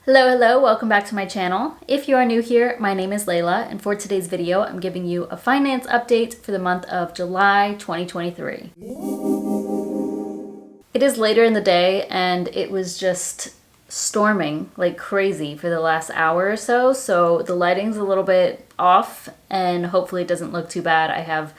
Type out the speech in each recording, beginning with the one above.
Hello, welcome back to my channel. If you are new here, my name is Layla, and for today's video, I'm giving you a finance update for the month of July 2023. It is later in the day, and it was just storming like crazy for the last hour or so the lighting's a little bit off, and hopefully it doesn't look too bad. I have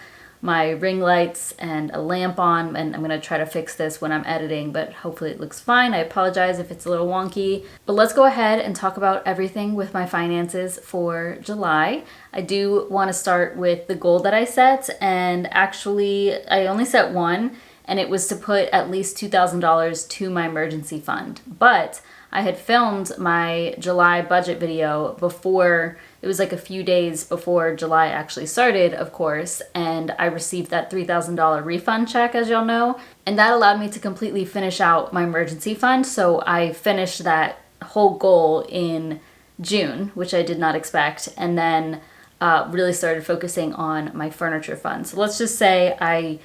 my ring lights and a lamp on, and I'm gonna try to fix this when I'm editing, but hopefully it looks fine. I apologize if it's a little wonky, but let's go ahead and talk about everything with my finances for July. I do want to start with the goal that I set, and actually I only set one, and it was to put at least $2,000 to my emergency fund. But I had filmed my July budget video before, it was like a few days before July actually started, of course, and I received that $3,000 refund check, as y'all know, and that allowed me to completely finish out my emergency fund. So I finished that whole goal in June, which I did not expect, and then really started focusing on my furniture fund. So let's just say I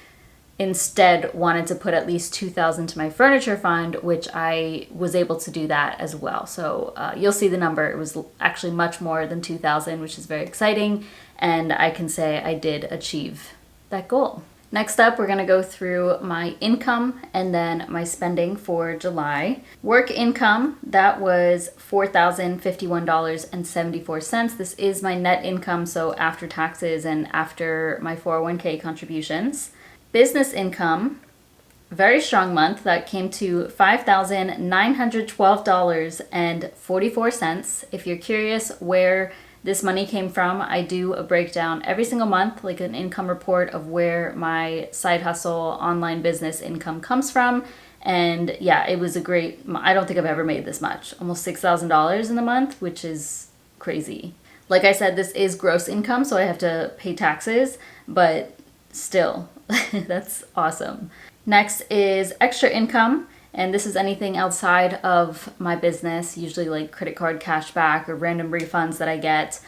instead wanted to put at least $2,000 to my furniture fund, which I was able to do that as well. So you'll see the number. It was actually much more than $2,000, which is very exciting, and I can say I did achieve that goal. Next up, we're going to go through my income and then my spending for July. Work income, that was $4,051.74. This is my net income, so after taxes and after my 401k contributions. Business income, very strong month, that came to $5,912.44. If you're curious where this money came from, I do a breakdown every single month, like an income report of where my side hustle online business income comes from. And yeah, it was a great, I don't think I've ever made this much, almost $6,000 in the month, which is crazy. Like I said, this is gross income, so I have to pay taxes, but still, that's awesome. Next is extra income, and this is anything outside of my business, usually like credit card cashback or random refunds that I get.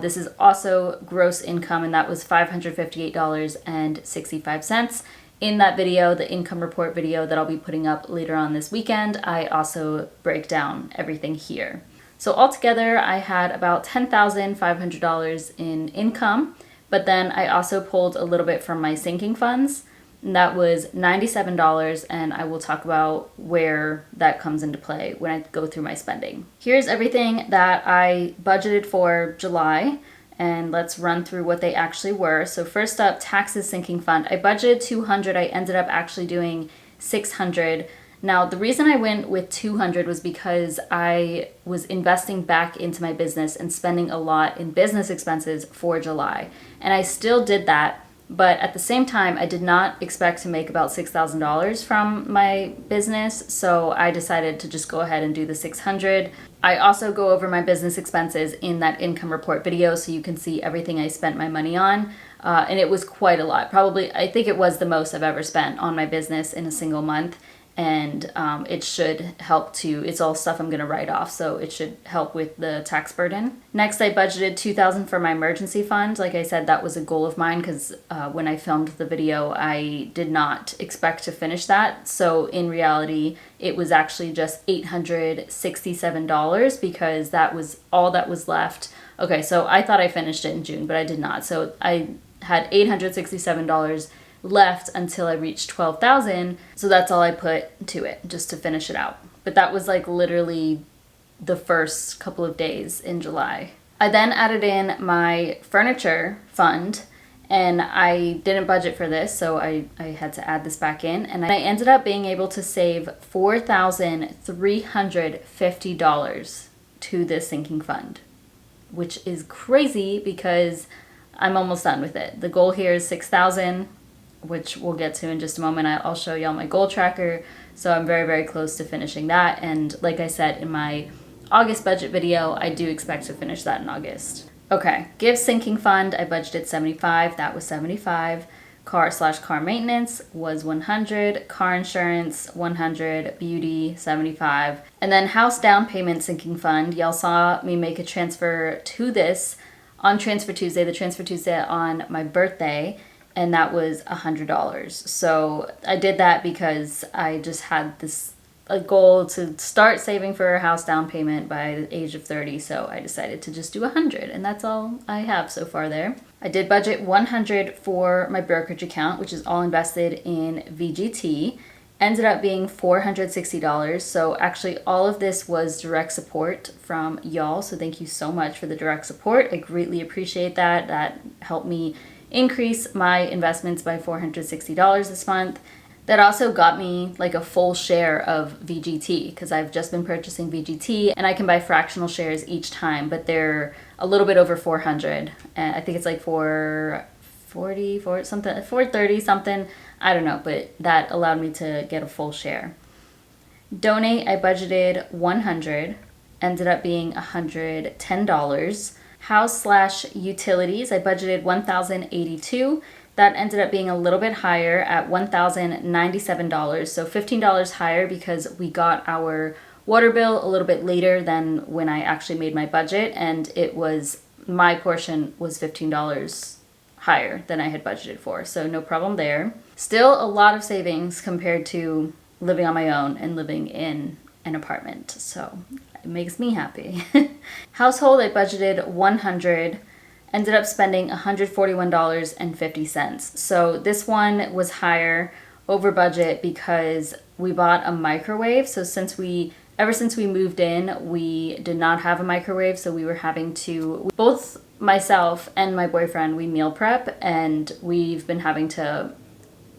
This is also gross income, and that was $558.65. In that video, the income report video that I'll be putting up later on this weekend, I also break down everything here. So altogether, I had about $10,500 in income. But then I also pulled a little bit from my sinking funds, and that was $97, and I will talk about where that comes into play when I go through my spending. Here's everything that I budgeted for July, and let's run through what they actually were. So first up, taxes sinking fund. I budgeted $200. I ended up actually doing $600. Now, the reason I went with $200 was because I was investing back into my business and spending a lot in business expenses for July. And I still did that, but at the same time, I did not expect to make about $6,000 from my business, so I decided to just go ahead and do the $600. I also go over my business expenses in that income report video, so you can see everything I spent my money on. And it was quite a lot. Probably, I think it was the most I've ever spent on my business in a single month. And it should help to, it's all stuff I'm going to write off, so it should help with the tax burden. Next, I budgeted $2,000 for my emergency fund. Like I said, that was a goal of mine because when I filmed the video, I did not expect to finish that. So in reality, it was actually just $867 because that was all that was left. Okay, so I thought I finished it in June, but I did not. So I had $867 left until I reached 12,000. So that's all I put to it just to finish it out. But that was like literally the first couple of days in July. I then added in my furniture fund, and I didn't budget for this, so I had to add this back in, and I ended up being able to save $4,350 to this sinking fund, which is crazy because I'm almost done with it. The goal here is 6,000, which we'll get to in just a moment. I'll show y'all my goal tracker. So I'm very, very close to finishing that. And like I said in my August budget video, I do expect to finish that in August. Okay, give sinking fund, I budgeted 75, that was 75. Car/car maintenance was 100, car insurance 100, beauty 75. And then house down payment sinking fund, y'all saw me make a transfer to this on Transfer Tuesday, the Transfer Tuesday on my birthday, and that was $100. So I did that because I just had this a goal to start saving for a house down payment by the age of 30, so I decided to just do 100, and that's all I have so far there. I did budget 100 for my brokerage account, which is all invested in VGT. Ended up being $460. So actually all of this was direct support from y'all. So thank you so much for the direct support. I greatly appreciate that. That helped me increase my investments by $460 this month. That also got me like a full share of VGT because I've just been purchasing VGT and I can buy fractional shares each time, but they're a little bit over 400. And I think it's like 440, 430 something. I don't know, but that allowed me to get a full share. Donate, I budgeted 100, ended up being $110. House/utilities, I budgeted 1,082. That ended up being a little bit higher at $1,097, so $15 higher because we got our water bill a little bit later than when I actually made my budget, and my portion was $15 higher than I had budgeted for, so no problem there. Still a lot of savings compared to living on my own and living in an apartment, so it makes me happy. Household, I budgeted 100, ended up spending $141.50. So this one was higher over budget because we bought a microwave. So ever since we moved in, we did not have a microwave, so we were having to, both myself and my boyfriend, we meal prep, and we've been having to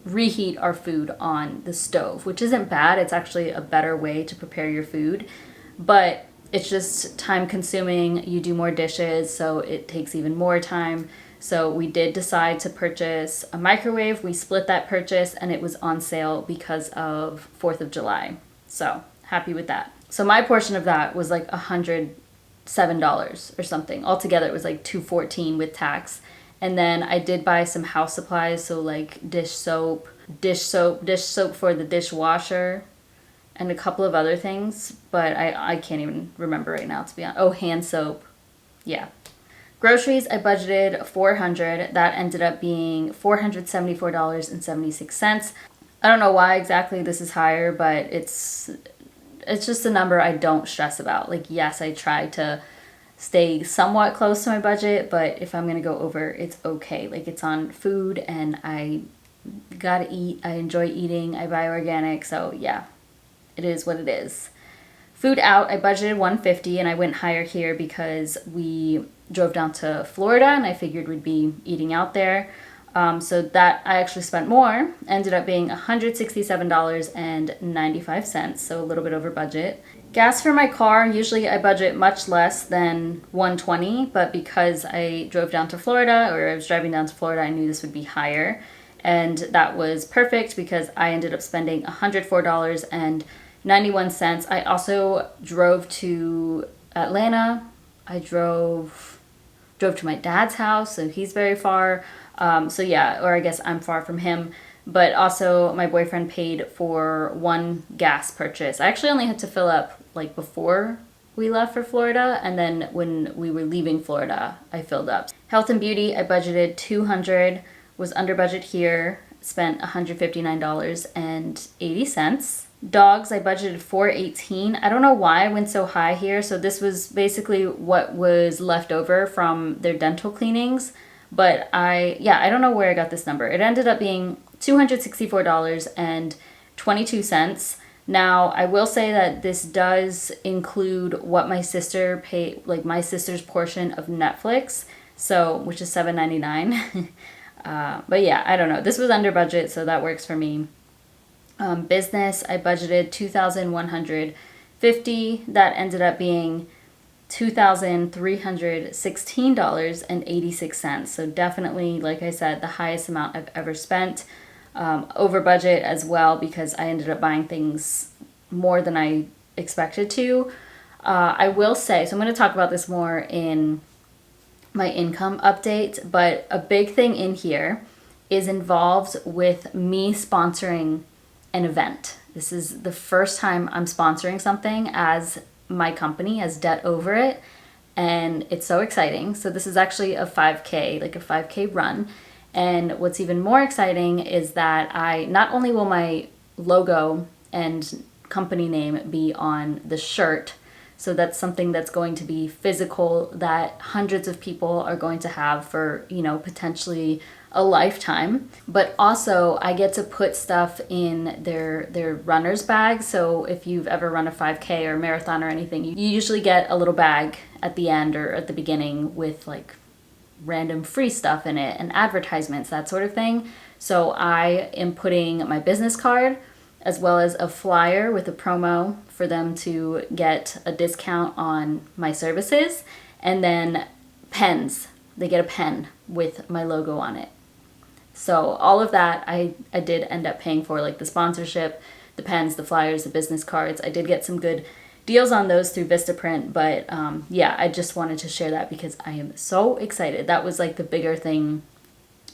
reheat our food on the stove, which isn't bad. It's actually a better way to prepare your food, but it's just time consuming. You do more dishes, so it takes even more time. So we did decide to purchase a microwave. We split that purchase and it was on sale because of 4th of July. So happy with that. So my portion of that was like $107 or something. Altogether it was like $214 with tax. And then I did buy some house supplies, so like dish soap for the dishwasher, and a couple of other things, but I can't even remember right now, to be honest. Oh, hand soap. Yeah. Groceries, I budgeted $400. That ended up being $474.76. I don't know why exactly this is higher, but it's just a number I don't stress about. Like, yes, I try to stay somewhat close to my budget, but if I'm gonna go over, it's okay. Like, it's on food and I gotta eat. I enjoy eating. I buy organic, so yeah, it is what it is. Food out, I budgeted $150, and I went higher here because we drove down to Florida and I figured we'd be eating out there. So that I actually spent more, ended up being $167.95, so a little bit over budget. Gas for my car, usually I budget much less than $120, but because I drove down to Florida, or I was driving down to Florida, I knew this would be higher. And that was perfect because I ended up spending $104.91. I also drove to Atlanta. I drove to my dad's house, so he's very far. So yeah, or I guess I'm far from him. But also my boyfriend paid for one gas purchase. I actually only had to fill up like before we left for Florida, and then when we were leaving Florida, I filled up. Health and beauty, I budgeted $200, was under budget here, spent $159.80. Dogs, I budgeted $418. I don't know why I went so high here. So this was basically what was left over from their dental cleanings. But I don't know where I got this number. It ended up being $264.22. Now, I will say that this does include what my sister paid, like my sister's portion of Netflix, so which is $7.99. But yeah, I don't know. This was under budget, so that works for me. Business, I budgeted $2,150. That ended up being $2,316.86. So definitely, like I said, the highest amount I've ever spent. Over budget as well because I ended up buying things more than I expected to. I will say, so I'm going to talk about this more in my income update, but a big thing in here is involved with me sponsoring an event. This is the first time I'm sponsoring something as my company, as Debt Over It, and it's so exciting. So this is actually a 5K, like a 5K run. And what's even more exciting is that not only will my logo and company name be on the shirt. So that's something that's going to be physical that hundreds of people are going to have for, you know, potentially a lifetime. But also I get to put stuff in their runner's bag. So if you've ever run a 5K or marathon or anything, you usually get a little bag at the end or at the beginning with like random free stuff in it and advertisements, that sort of thing. So I am putting my business card as well as a flyer with a promo for them to get a discount on my services, and then pens. They get a pen with my logo on it. So all of that I did end up paying for, like the sponsorship, the pens, the flyers, the business cards. I did get some good deals on those through Vistaprint, but yeah, I just wanted to share that because I am so excited. That was like the bigger thing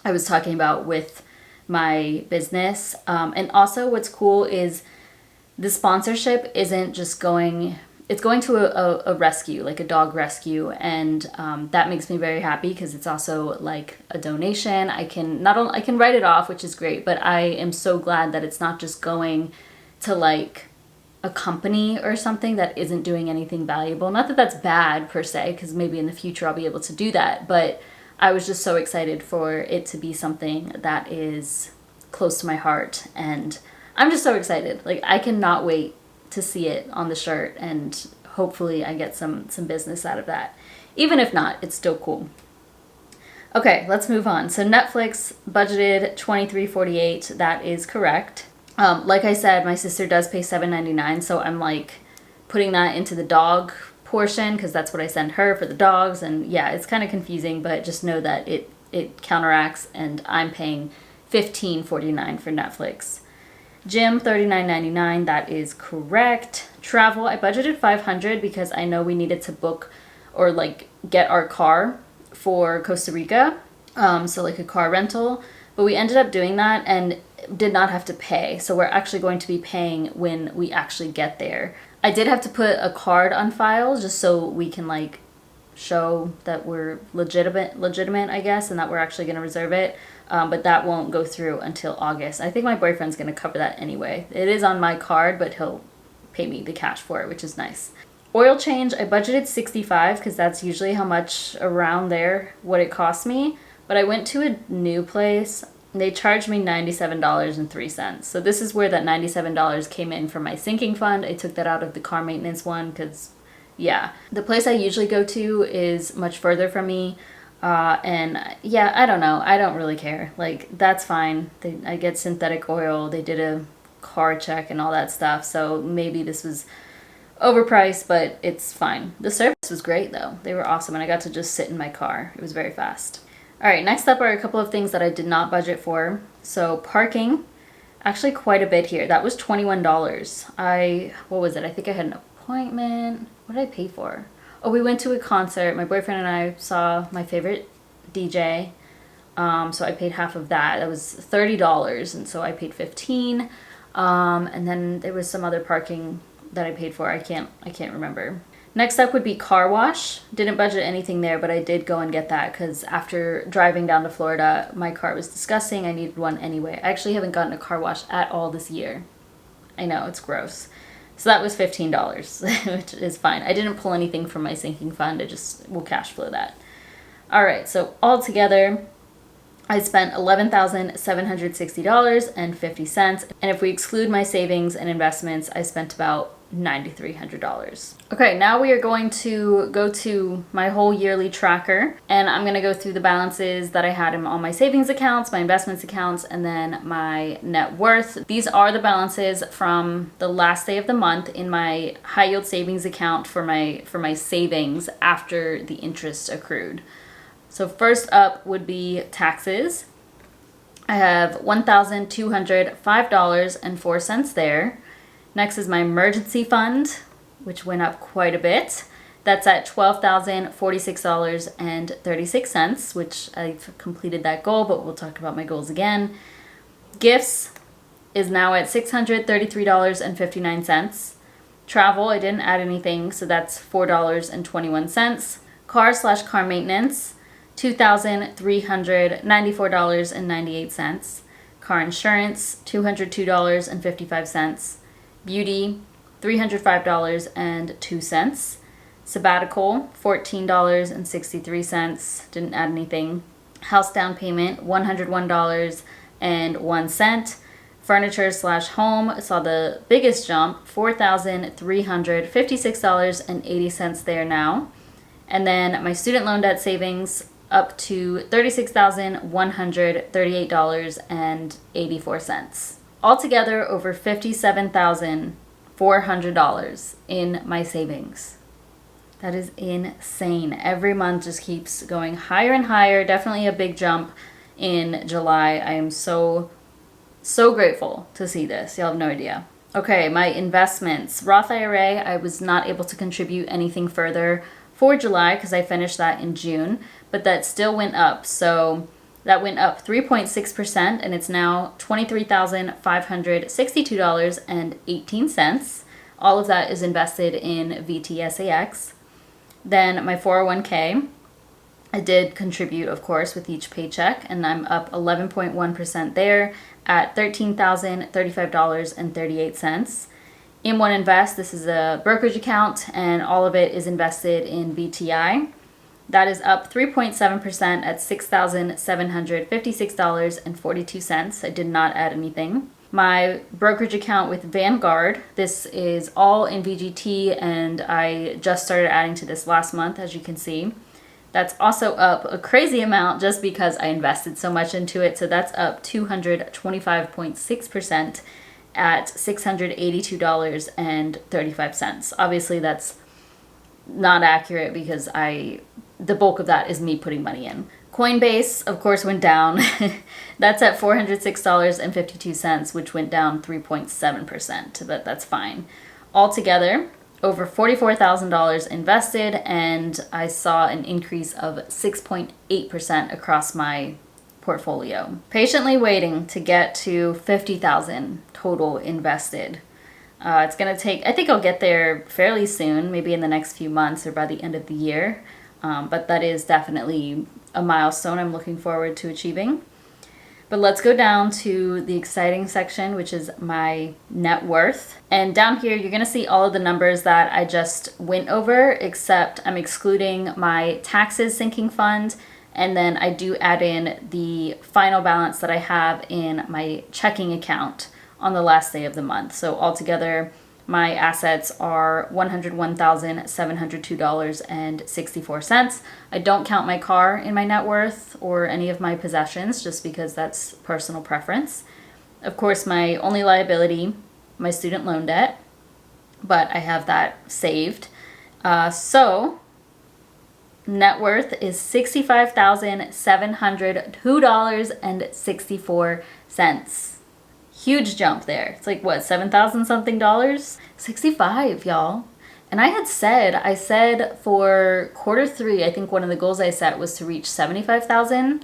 I was talking about with my business. And also what's cool is the sponsorship isn't just going, it's going to a rescue, like a dog rescue. And that makes me very happy because it's also like a donation. I can I can write it off, which is great, but I am so glad that it's not just going to like a company or something that isn't doing anything valuable. Not that that's bad per se, because maybe in the future I'll be able to do that, but I was just so excited for it to be something that is close to my heart, and I'm just so excited. Like, I cannot wait to see it on the shirt, and hopefully I get some business out of that. Even if not, it's still cool. Okay, let's move on. So Netflix budgeted $23.48. That is correct. Like I said, my sister does pay $7.99, so I'm like putting that into the dog portion because that's what I send her for the dogs. And yeah, it's kind of confusing, but just know that it counteracts, and I'm paying $15.49 for Netflix. Gym, $39.99. That is correct. Travel, I budgeted $500 because I know we needed to book or like get our car for Costa Rica. So like a car rental, but we ended up doing that and did not have to pay. So we're actually going to be paying when we actually get there. I did have to put a card on file just so we can like show that we're legitimate, I guess, and that we're actually going to reserve it. But that won't go through until August. I think my boyfriend's going to cover that anyway. It is on my card, but he'll pay me the cash for it, which is nice. Oil change, I budgeted $65 because that's usually how much around there, what it cost me. But I went to a new place. They charged me $97.03. So this is where that $97 came in from my sinking fund. I took that out of the car maintenance one because, yeah. The place I usually go to is much further from me. And yeah, I don't know. I don't really care. Like, that's fine. I get synthetic oil. They did a car check and all that stuff. So maybe this was overpriced, but it's fine. The service was great though. They were awesome, and I got to just sit in my car. It was very fast. All right, next up are a couple of things that I did not budget for. So parking, actually quite a bit here. That was $21. What was it? I think I had an appointment. What did I pay for? Oh, we went to a concert. My boyfriend and I saw my favorite DJ. So I paid half of that. That was $30, and so I paid $15. And then there was some other parking that I paid for. I can't remember. Next up would be car wash. Didn't budget anything there, but I did go and get that because after driving down to Florida, my car was disgusting. I needed one anyway. I actually haven't gotten a car wash at all this year. I know, it's gross. So that was $15, which is fine. I didn't pull anything from my sinking fund. I just will cash flow that. All right, so altogether, I spent $11,760.50. And if we exclude my savings and investments, I spent about $9,300. Okay, now we are going to go to my whole yearly tracker, and I'm going to go through the balances that I had in all my savings accounts, my investments accounts, and then my net worth. These are the balances from the last day of the month in my high yield savings account for my savings after the interest accrued. So first up would be taxes. I have $1,205.04 there. Next is my emergency fund, which went up quite a bit. That's at $12,046.36, which I've completed that goal, but we'll talk about my goals again. Gifts is now at $633.59. Travel, I didn't add anything, so that's $4.21. Car/car maintenance, $2,394.98. Car insurance, $202.55. Beauty, $305.02. Sabbatical, $14.63. Didn't add anything. House down payment, $101.01. Furniture/home saw the biggest jump, $4,356.80 there now. And then my student loan debt savings up to $36,138.84. Altogether, over $57,400 in my savings. That is insane. Every month just keeps going higher and higher. Definitely a big jump in July. I am so grateful to see this. Y'all have no idea. Okay, my investments. Roth IRA, I was not able to contribute anything further for July because I finished that in June, but that still went up. So that went up 3.6%, and it's now $23,562.18. All of that is invested in VTSAX. Then my 401k, I did contribute, of course, with each paycheck, and I'm up 11.1% there at $13,035.38. M1 Invest, this is a brokerage account, and all of it is invested in VTI. That is up 3.7% at $6,756.42. I did not add anything. My brokerage account with Vanguard, this is all in VGT, and I just started adding to this last month, as you can see. That's also up a crazy amount just because I invested so much into it. So that's up 225.6% at $682.35. Obviously, that's not accurate because the bulk of that is me putting money in. Coinbase, of course, went down. That's at $406.52, which went down 3.7%, but that's fine. Altogether, over $44,000 invested, and I saw an increase of 6.8% across my portfolio. Patiently waiting to get to $50,000 total invested. It's gonna take, I think I'll get there fairly soon, maybe in the next few months or by the end of the year. But that is definitely a milestone I'm looking forward to achieving. But let's go down to the exciting section, which is my net worth. And down here, you're gonna see all of the numbers that I just went over, except I'm excluding my taxes sinking fund. And then I do add in the final balance that I have in my checking account on the last day of the month. So altogether, my assets are $101,702.64. I don't count my car in my net worth or any of my possessions just because that's personal preference. Of course, my only liability, my student loan debt, but I have that saved. So net worth is $65,702.64. Huge jump there. It's like, what, 7,000 something dollars? 65, y'all. And I said for Q3, I think one of the goals I set was to reach 75,000.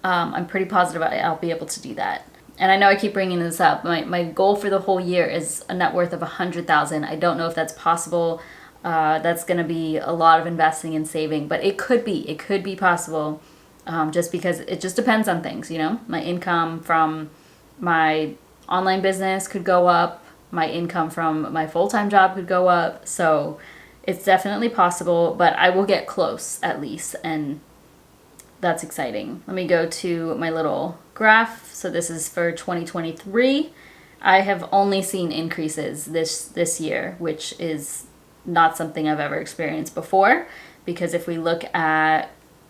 I'm pretty positive I'll be able to do that. And I know I keep bringing this up. My goal for the whole year is a net worth of 100,000. I don't know if that's possible. That's going to be a lot of investing and saving, but it could be possible. Just because it just depends on things, you know? My income from my online business could go up. My income from my full-time job could go up. So it's definitely possible, but I will get close at least. And that's exciting. Let me go to my little graph. So this is for 2023. I have only seen increases this year, which is not something I've ever experienced before. Because if we look at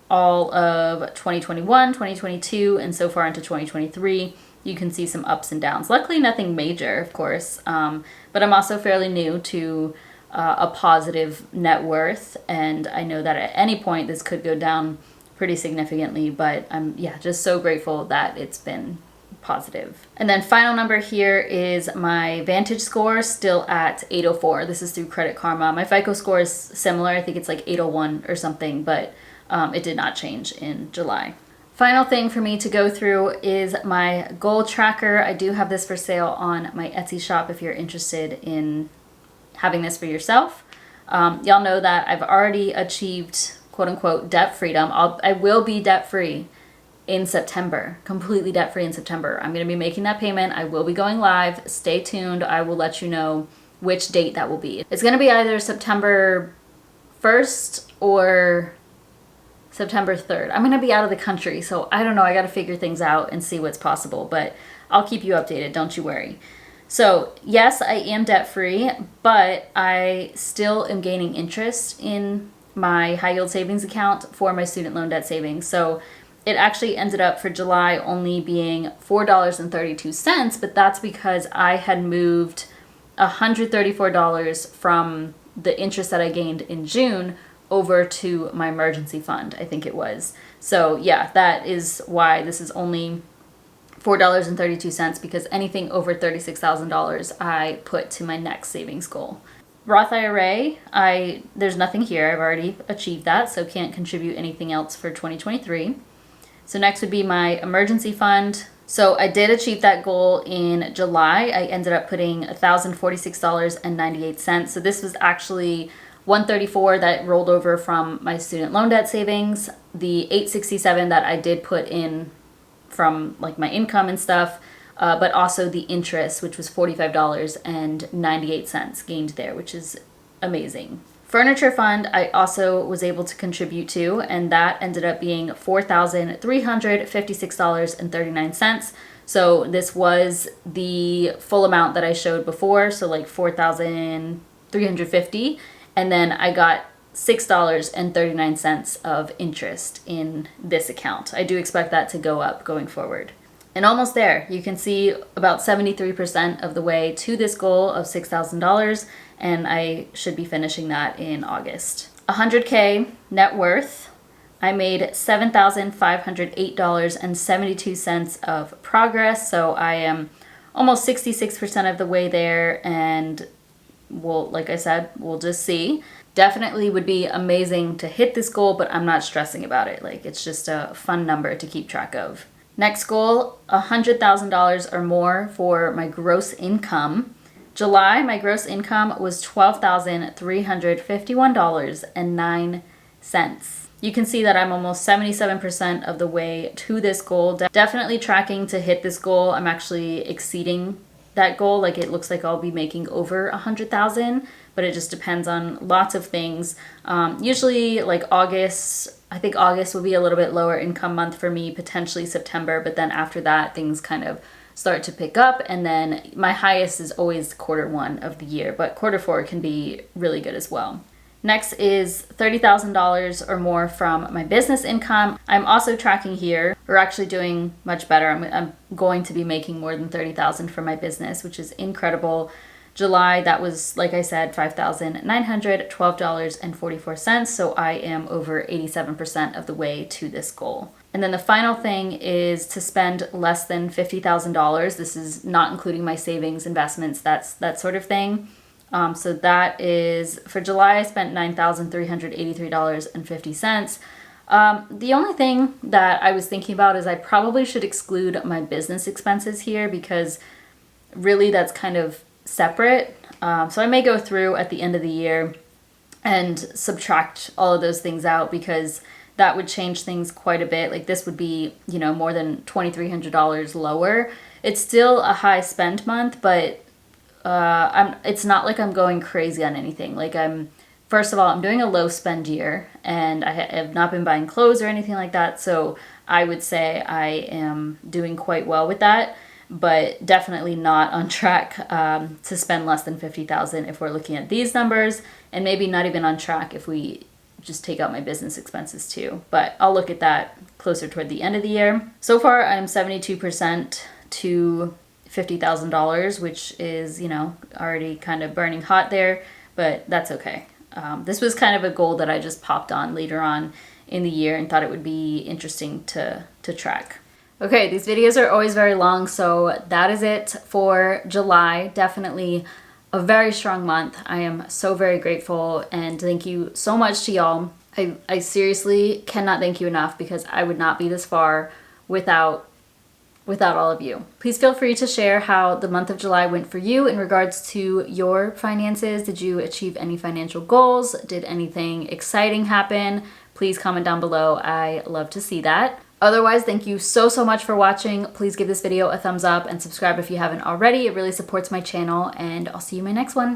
all of 2021, 2022, and so far into 2023, you can see some ups and downs. Luckily, nothing major, of course, but I'm also fairly new to a positive net worth, and I know that at any point this could go down pretty significantly, but I'm just so grateful that it's been positive. And then final number here is my Vantage score, still at 804. This is through Credit Karma. My FICO score is similar. I think it's like 801 or something, but it did not change in July. Final thing for me to go through is my goal tracker. I do have this for sale on my Etsy shop if you're interested in having this for yourself. Y'all know that I've already achieved quote unquote debt freedom. I will be debt free in September, completely debt free in September. I'm going to be making that payment. I will be going live. Stay tuned. I will let you know which date that will be. It's gonna be either September 1st or September 3rd. I'm gonna be out of the country, so I don't know, I gotta figure things out and see what's possible, but I'll keep you updated, don't you worry. So yes, I am debt free, but I still am gaining interest in my high yield savings account for my student loan debt savings. So it actually ended up for July only being $4.32, but that's because I had moved $134 from the interest that I gained in June over to my emergency fund, I think it was. So yeah, that is why this is only $4.32, because anything over $36,000 I put to my next savings goal. Roth IRA, there's nothing here. I've already achieved that, so can't contribute anything else for 2023. So next would be my emergency fund. So I did achieve that goal in July. I ended up putting $1,046.98. So this was actually $134 that rolled over from my student loan debt savings, the $867 that I did put in from like my income and stuff, but also the interest, which was $45.98 gained there, which is amazing. Furniture fund, I also was able to contribute to, and that ended up being $4,356.39. So this was the full amount that I showed before, so like $4,350, and then I got $6.39 of interest in this account. I do expect that to go up going forward. And almost there, you can see about 73% of the way to this goal of $6,000, and I should be finishing that in August. 100K net worth, I made $7,508.72 of progress, so I am almost 66% of the way there, and like I said, we'll just see. Definitely would be amazing to hit this goal, but I'm not stressing about it. Like, it's just a fun number to keep track of. Next goal, $100,000 or more for my gross income. July, my gross income was $12,351.09. You can see that I'm almost 77% of the way to this goal. Definitely tracking to hit this goal. I'm actually exceeding that goal. Like, it looks like I'll be making over 100,000, but it just depends on lots of things. Usually like August, I think August will be a little bit lower income month for me, potentially September, but then after that things kind of start to pick up, and then my highest is always Q1 of the year, but Q4 can be really good as well. Next is $30,000 or more from my business income. I'm also tracking here. We're actually doing much better. I'm going to be making more than $30,000 for my business, which is incredible. July, that was, like I said, $5,912.44. So I am over 87% of the way to this goal. And then the final thing is to spend less than $50,000. This is not including my savings, investments, that sort of thing. So that is, for July, I spent $9,383.50. The only thing that I was thinking about is I probably should exclude my business expenses here, because really that's kind of separate. So I may go through at the end of the year and subtract all of those things out, because that would change things quite a bit. Like, this would be, more than $2,300 lower. It's still a high spend month, but it's not like I'm going crazy on anything. Like, first of all, I'm doing a low spend year, and I have not been buying clothes or anything like that. So I would say I am doing quite well with that, but definitely not on track to spend less than $50,000 if we're looking at these numbers, and maybe not even on track if we just take out my business expenses too. But I'll look at that closer toward the end of the year. So far, I'm 72% to $50,000, which is, already kind of burning hot there, but that's okay. This was kind of a goal that I just popped on later on in the year and thought it would be interesting to track. Okay, these videos are always very long, so that is it for July. Definitely a very strong month. I am so very grateful, and thank you so much to y'all. I seriously cannot thank you enough, because I would not be this far without all of you. Please feel free to share how the month of July went for you in regards to your finances. Did you achieve any financial goals? Did anything exciting happen? Please comment down below. I love to see that. Otherwise, thank you so much for watching. Please give this video a thumbs up and subscribe if you haven't already. It really supports my channel, and I'll see you in my next one.